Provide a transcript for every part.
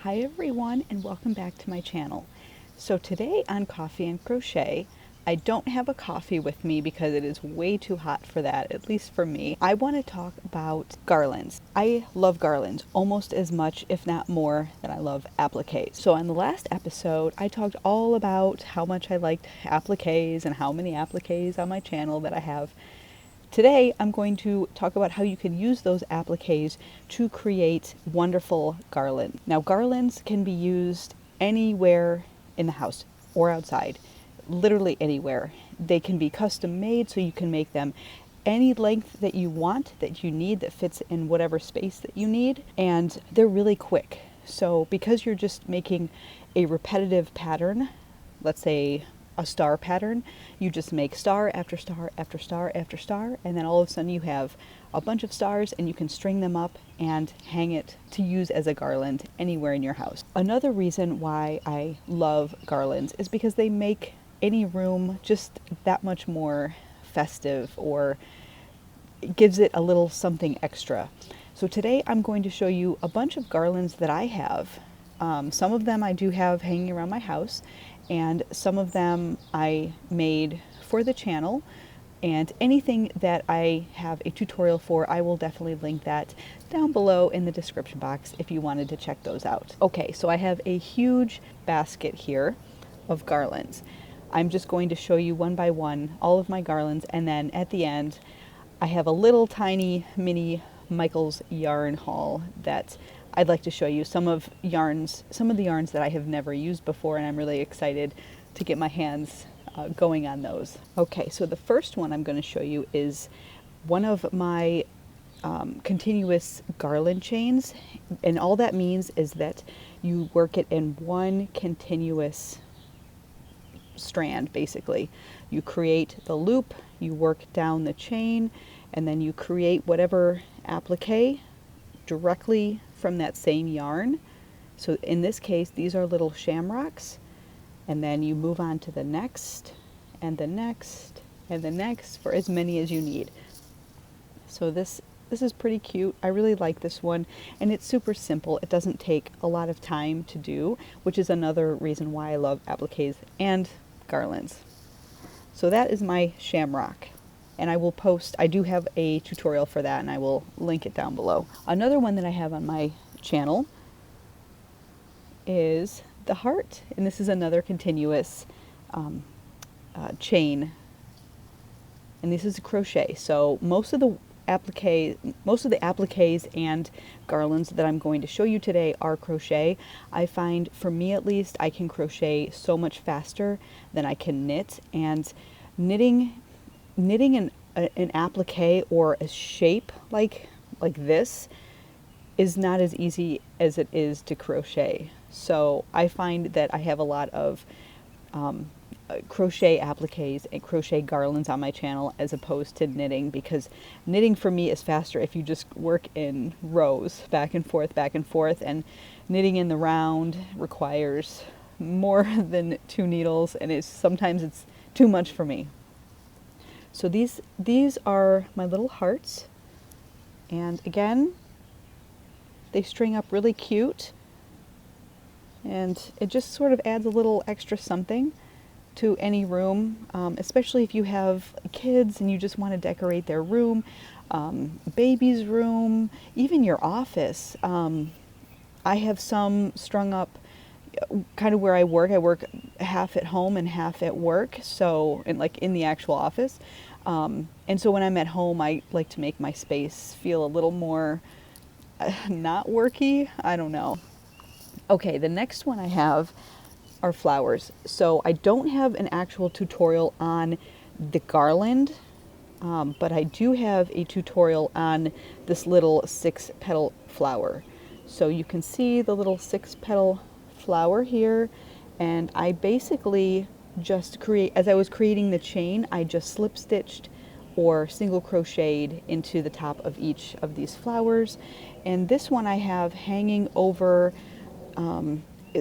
Hi everyone and welcome back to my channel. So today on Coffee and Crochet, I don't have a coffee with me because it is way too hot for that, at least for me. I want to talk about garlands. I love garlands almost as much, if not more, than I love appliques. So on the last episode, I talked all about how much I liked appliques and how many appliques on my channel that I have. Today, I'm going to talk about how you can use those appliques to create wonderful garlands. Now, garlands can be used anywhere in the house or outside, literally anywhere. They can be custom made, so you can make them any length that you want, that you need, that fits in whatever space that you need, and they're really quick. So because you're just making a repetitive pattern, let's say a star pattern, you just make star after star after star after star, and then all of a sudden you have a bunch of stars and you can string them up and hang it to use as a garland anywhere in your house. Another reason why I love garlands is because they make any room just that much more festive, or it gives it a little something extra. So today I'm going to show you a bunch of garlands that I have. Some of them I do have hanging around my house, and some of them I made for the channel, and anything that I have a tutorial for, I will definitely link that down below in the description box if you wanted to check those out. Okay, so I have a huge basket here of garlands. I'm just going to show you one by one all of my garlands, and then at the end I have a little tiny mini Michael's yarn haul that I'd like to show you some of the yarns that I have never used before, and I'm really excited to get my hands going on those. Okay, so the first one I'm going to show you is one of my continuous garland chains, and all that means is that you work it in one continuous strand. Basically, you create the loop, you work down the chain, and then you create whatever applique directly from that same yarn. So in this case, these are little shamrocks, and then you move on to the next and the next and the next for as many as you need. So this is pretty cute. I really like this one, and it's super simple. It doesn't take a lot of time to do, which is another reason why I love appliques and garlands. So that is my shamrock, and I do have a tutorial for that, and I will link it down below. Another one that I have on my channel is the heart, and this is another continuous chain, and this is a crochet. So most of the appliques and garlands that I'm going to show you today are crochet. I find, for me at least, I can crochet so much faster than I can knit, and knitting an applique or a shape like this is not as easy as it is to crochet. So I find that I have a lot of crochet appliques and crochet garlands on my channel as opposed to knitting, because knitting for me is faster if you just work in rows back and forth, and knitting in the round requires more than 2 needles, and sometimes it's too much for me. So these are my little hearts, and again, they string up really cute, and it just sort of adds a little extra something to any room, especially if you have kids and you just want to decorate their room, baby's room, even your office. I have some strung up kind of where I work half at home and half at work, so in the actual office, and so when I'm at home, I like to make my space feel a little more not worky. I don't know. Okay, the next one I have are flowers. So I don't have an actual tutorial on the garland, but I do have a tutorial on this little 6-petal flower. So you can see the little 6-petal flower here, and I basically just as I was creating the chain, I just slip stitched or single crocheted into the top of each of these flowers. And this one I have hanging over,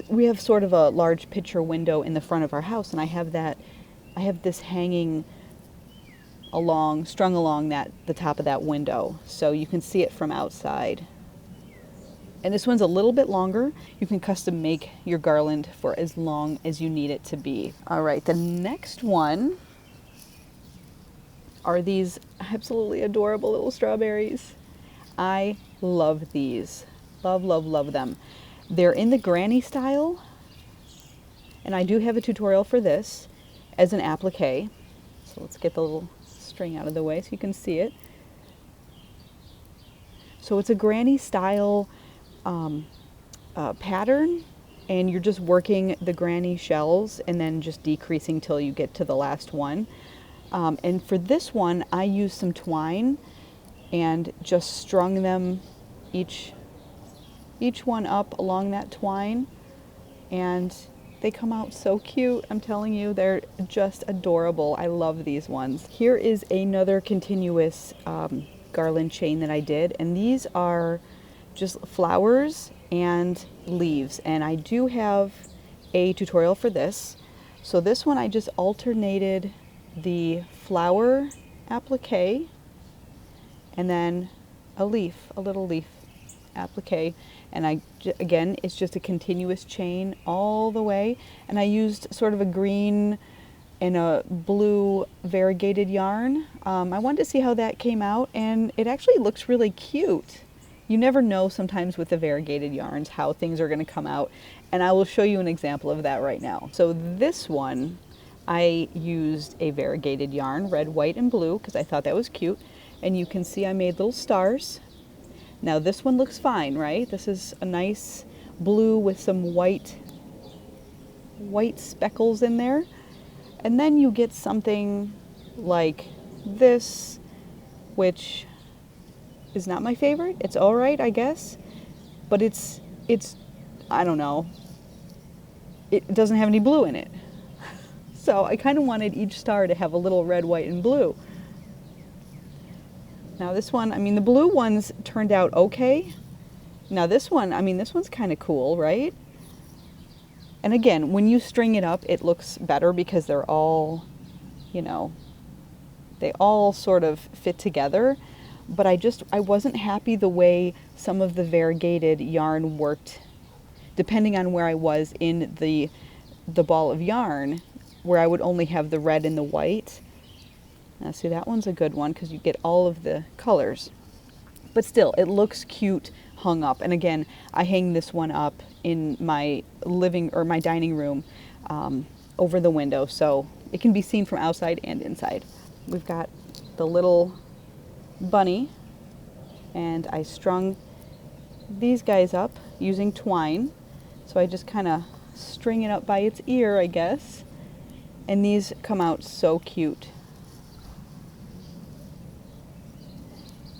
we have sort of a large picture window in the front of our house, and I have this hanging strung along the top of that window, so you can see it from outside. And this one's a little bit longer. You can custom make your garland for as long as you need it to be. All right, the next one are these absolutely adorable little strawberries. I love these. Love, love, love them. They're in the granny style, and I do have a tutorial for this as an applique. So let's get the little string out of the way so you can see it. So it's a granny style pattern, and you're just working the granny shells and then just decreasing till you get to the last one. And for this one, I used some twine and just strung them each one up along that twine, and they come out so cute. I'm telling you, they're just adorable. I love these ones. Here is another continuous garland chain that I did, and these are just flowers and leaves, and I do have a tutorial for this. So this one I just alternated the flower applique and then a little leaf applique, and again, it's just a continuous chain all the way, and I used sort of a green and a blue variegated yarn. I wanted to see how that came out, and it actually looks really cute. You never know sometimes with the variegated yarns how things are going to come out, and I will show you an example of that right now. So this one, I used a variegated yarn, red, white, and blue, because I thought that was cute, and you can see I made little stars. Now this one looks fine, right? This is a nice blue with some white speckles in there. And then you get something like this, which is not my favorite. It's all right, I guess, but it's I don't know. It doesn't have any blue in it. So I kind of wanted each star to have a little red, white, and blue. Now this one, I mean, the blue ones turned out okay. Now this one, I mean, this one's kind of cool, right? And again, when you string it up, it looks better because they're all, you know, they all sort of fit together. But I wasn't happy the way some of the variegated yarn worked, depending on where I was in the ball of yarn, where I would only have the red and the white. Now see, that one's a good one because you get all of the colors. But still, it looks cute hung up. And again, I hang this one up in my living or my dining room over the window, so it can be seen from outside and inside. We've got the little bunny, and I strung these guys up using twine. So I just kind of string it up by its ear, I guess. And these come out so cute.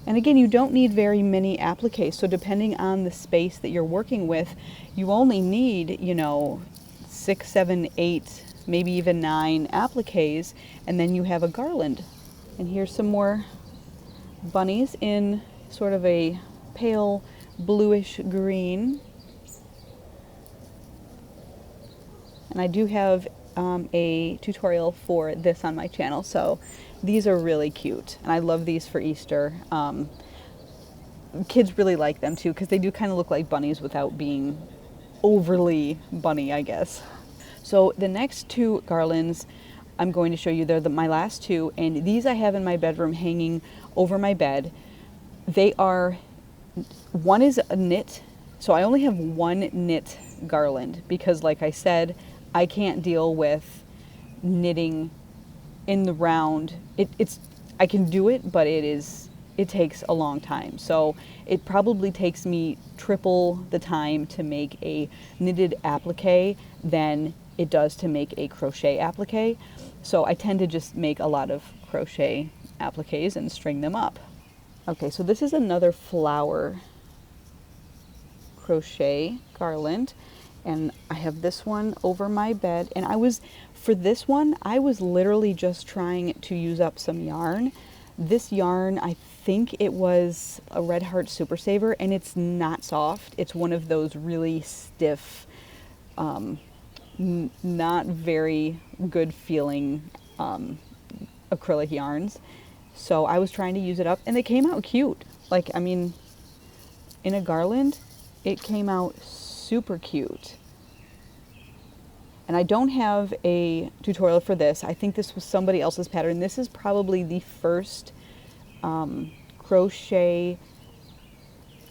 And again, you don't need very many appliques, so depending on the space that you're working with, you only need, you know, 6, 7, 8, maybe even 9 appliques, and then you have a garland. And here's some more bunnies in sort of a pale bluish green. And I do have a tutorial for this on my channel, so these are really cute, and I love these for Easter. Kids really like them too because they do kind of look like bunnies without being overly bunny, I guess. So the next 2 garlands I'm going to show you, they're my last 2, and these I have in my bedroom hanging over my bed. They are, one is a knit, so I only have 1 knit garland because, like I said, I can't deal with knitting in the round. I can do it, but it takes a long time. So it probably takes me triple the time to make a knitted applique than it does to make a crochet applique. So I tend to just make a lot of crochet appliques and string them up. Okay, so this is another flower crochet garland, and I have this one over my bed, and for this one, I was literally just trying to use up some yarn. This yarn, I think it was a Red Heart Super Saver, and it's not soft. It's one of those really stiff, not very good feeling acrylic yarns. So I was trying to use it up, and they came out cute. Like, I mean, in a garland, It came out super cute. And I don't have a tutorial for this. I think this was somebody else's pattern. This is probably the first crochet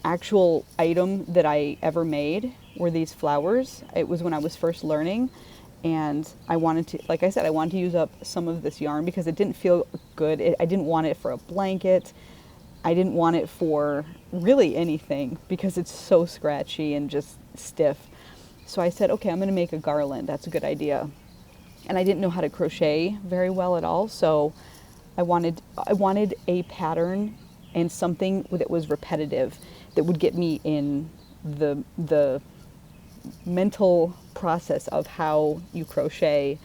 actual item that I ever made, were these flowers. It was when I was first learning, and I wanted to, like I said, I wanted to use up some of this yarn because it didn't feel good. I didn't want it for a blanket. I didn't want it for really anything because it's so scratchy and just stiff. So I said, okay, I'm going to make a garland. That's a good idea. And I didn't know how to crochet very well at all, so I wanted a pattern and something that was repetitive, that would get me in the mental process of how you crochet.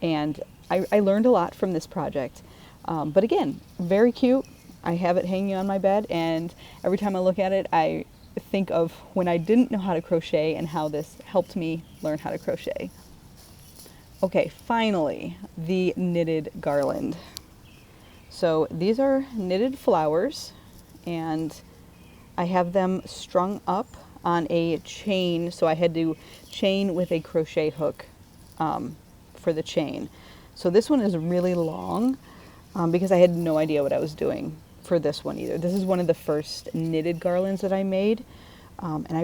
And I learned a lot from this project. But again, very cute. I have it hanging on my bed, and every time I look at it, I think of when I didn't know how to crochet and how this helped me learn how to crochet. Okay, finally, the knitted garland. So these are knitted flowers, and I have them strung up on a chain. So I had to chain with a crochet hook for the chain. So this one is really long because I had no idea what I was doing for this one either. This is one of the first knitted garlands that I made, and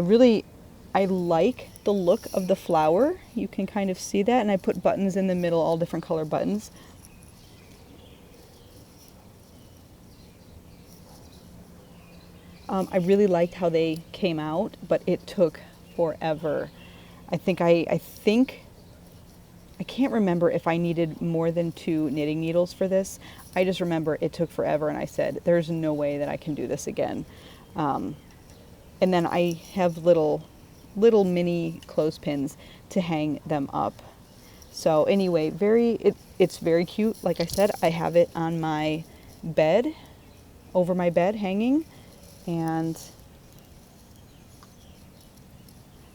I like the look of the flower. You can kind of see that, and I put buttons in the middle, all different color buttons. I really liked how they came out, but it took forever. I can't remember if I needed more than 2 knitting needles for this. I just remember it took forever, and I said, there's no way that I can do this again. And then I have little mini clothespins to hang them up. So anyway, it's very cute. Like I said, I have it on my bed, over my bed hanging, and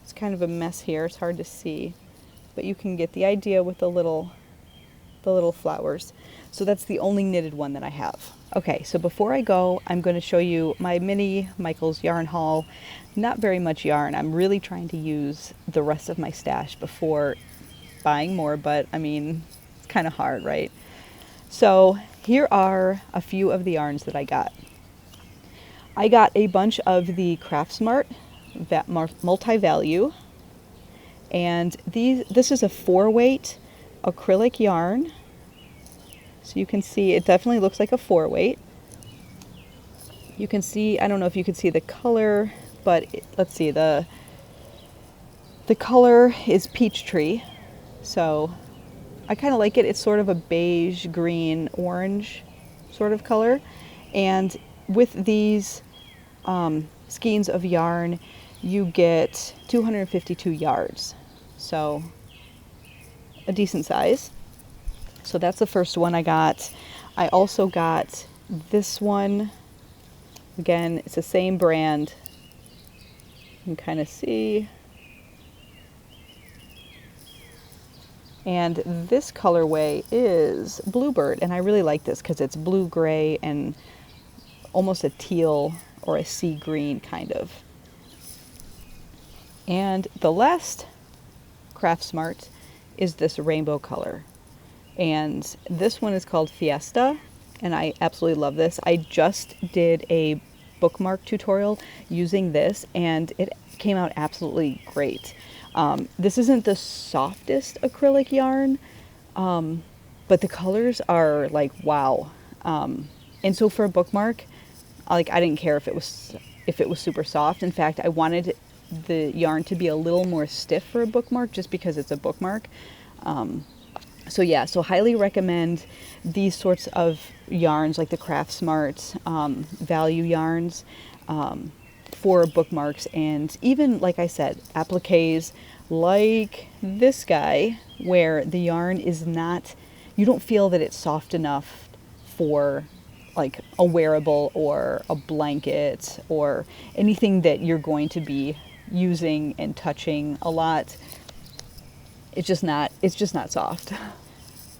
it's kind of a mess here. It's hard to see, but you can get the idea with the little flowers. So that's the only knitted one that I have. Okay, so before I go, I'm going to show you my mini Michael's yarn haul. Not very much yarn. I'm really trying to use the rest of my stash before buying more, but I mean, it's kind of hard, right? So here are a few of the yarns that I got. I got a bunch of the Craft Smart multi-value, and this is a 4-weight acrylic yarn. So you can see it definitely looks like a 4-weight. You can see, I don't know if you can see the color, but let's see, the color is Peachtree. So I kind of like it. It's sort of a beige, green, orange sort of color. And with these skeins of yarn, you get 252 yards. So a decent size. So that's the first one I got. I also got this one. Again, it's the same brand. You can kind of see. And this colorway is Bluebird, and I really like this because it's blue-gray and almost a teal or a sea green kind of. And the last Craft Smart is this rainbow color. And this one is called Fiesta, and I absolutely love this. I just did a bookmark tutorial using this, and it came out absolutely great. This isn't the softest acrylic yarn, but the colors are like, wow. And so for a bookmark, I didn't care if it was super soft. In fact, I wanted the yarn to be a little more stiff for a bookmark just because it's a bookmark. So yeah, so highly recommend these sorts of yarns like the Craft Smart value yarns for bookmarks, and even, like I said, appliques like this guy where the yarn is not, you don't feel that it's soft enough for like a wearable or a blanket or anything that you're going to be using and touching a lot. It's just not soft.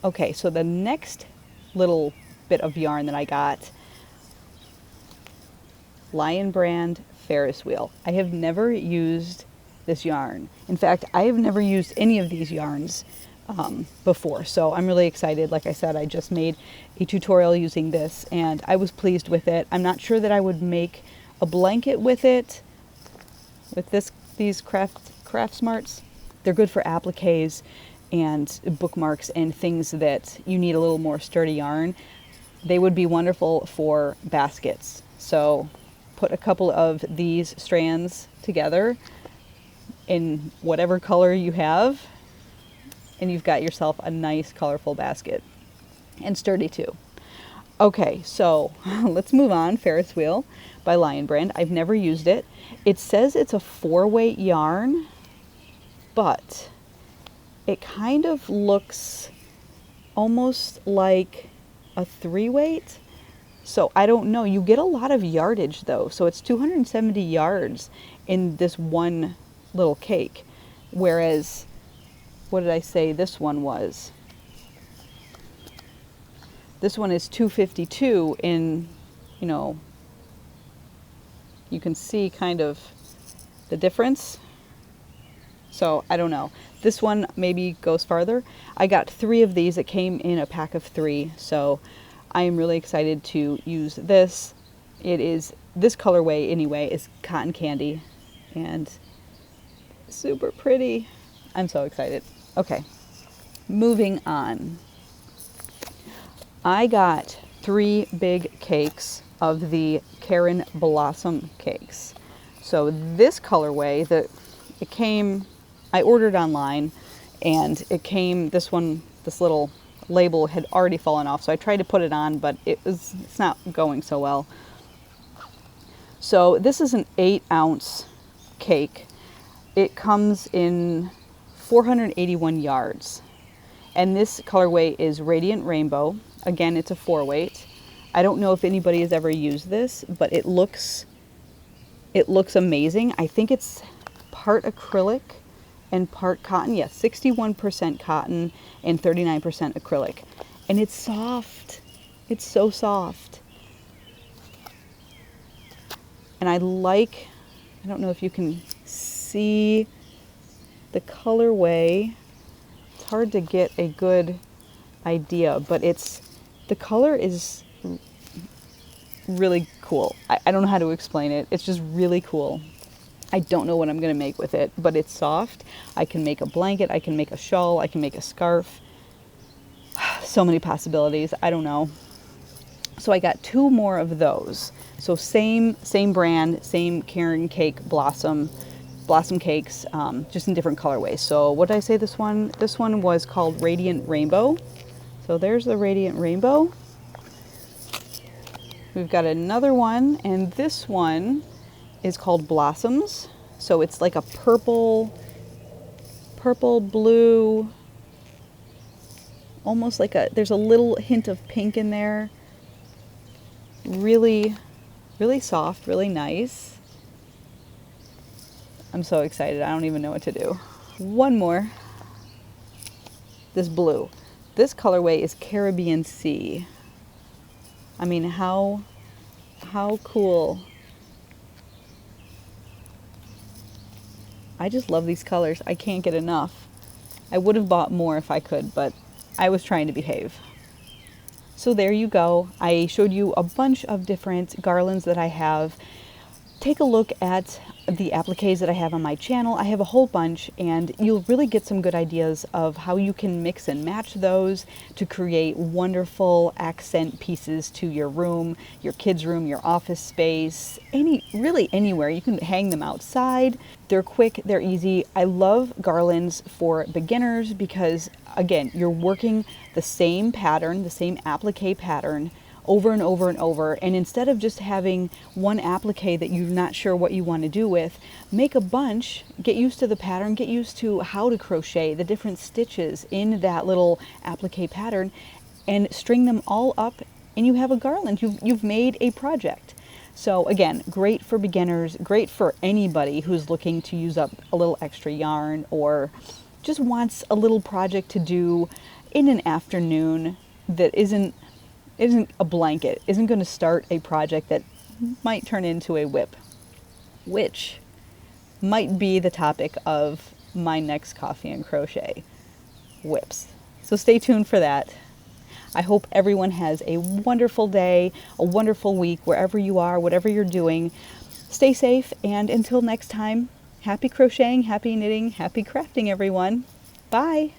Okay, so the next little bit of yarn that I got Lion Brand Ferris wheel. I have never used this yarn. In fact, I have never used any of these yarns before, so I'm really excited. Like I said, I just made a tutorial using this and I was pleased with it. I'm not sure that I would make a blanket with it, with these craft smarts. They're good for appliques and bookmarks and things that you need a little more sturdy yarn. They would be wonderful for baskets. So put a couple of these strands together in whatever color you have, and you've got yourself a nice colorful basket, and sturdy too. Okay, so let's move on. Ferris wheel by Lion Brand. I've never used it. It says it's a 4-weight yarn, but it kind of looks almost like a 3-weight. So I don't know. You get a lot of yardage though. So it's 270 yards in this one little cake. Whereas, what did I say this one was? This one is 252 in, you know, you can see kind of the difference. So I don't know. This one maybe goes farther. I got 3 of these. It came in a pack of 3. So I am really excited to use this. It is, this colorway anyway, is cotton candy and super pretty. I'm so excited. Okay, moving on. I got 3 big cakes of the Karen Blossom cakes. So this colorway, it came, I ordered online and it came, this one, this little label had already fallen off. So I tried to put it on, but it's not going so well. So this is an 8-ounce cake. It comes in 481 yards. And this colorway is Radiant Rainbow. Again, it's a 4-weight. I don't know if anybody has ever used this, but it looks amazing. I think it's part acrylic and part cotton. Yes, 61% cotton and 39% acrylic. And it's soft. It's so soft. And I don't know if you can see the colorway. It's hard to get a good idea, but the color is really cool. I don't know how to explain it. It's just really cool. I don't know what I'm going to make with it, but it's soft. I can make a blanket, I can make a shawl, I can make a scarf. So many possibilities. I don't know. So I got 2 more of those. So same brand, same Karen Cake Blossom cakes, just in different colorways. So what did I say this one? This one was called Radiant Rainbow. So there's the Radiant Rainbow. We've got another one, and this one is called Blossoms. So it's like a purple blue, almost like there's a little hint of pink in there. Really, really soft, really nice. I'm so excited. I don't even know what to do. One more. This blue. This colorway is Caribbean Sea. I mean, how cool. I just love these colors. I can't get enough. I would have bought more if I could, but I was trying to behave. So there you go. I showed you a bunch of different garlands that I have. Take a look at the appliques that I have on my channel. I have a whole bunch, and you'll really get some good ideas of how you can mix and match those to create wonderful accent pieces to your room, your kids' room, your office space, really anywhere. You can hang them outside. They're quick, they're easy. I love garlands for beginners because, again, you're working the same pattern, the same applique pattern over and over and over, and instead of just having one applique that you're not sure what you want to do with, make a bunch, get used to the pattern, get used to how to crochet, the different stitches in that little applique pattern, and string them all up, and you have a garland. You've made a project. So again, great for beginners, great for anybody who's looking to use up a little extra yarn or just wants a little project to do in an afternoon that isn't a blanket, isn't going to start a project that might turn into a whip, which might be the topic of my next Coffee and Crochet, whips. So stay tuned for that. I hope everyone has a wonderful day, a wonderful week, wherever you are, whatever you're doing. Stay safe, and until next time, happy crocheting, happy knitting, happy crafting, everyone. Bye.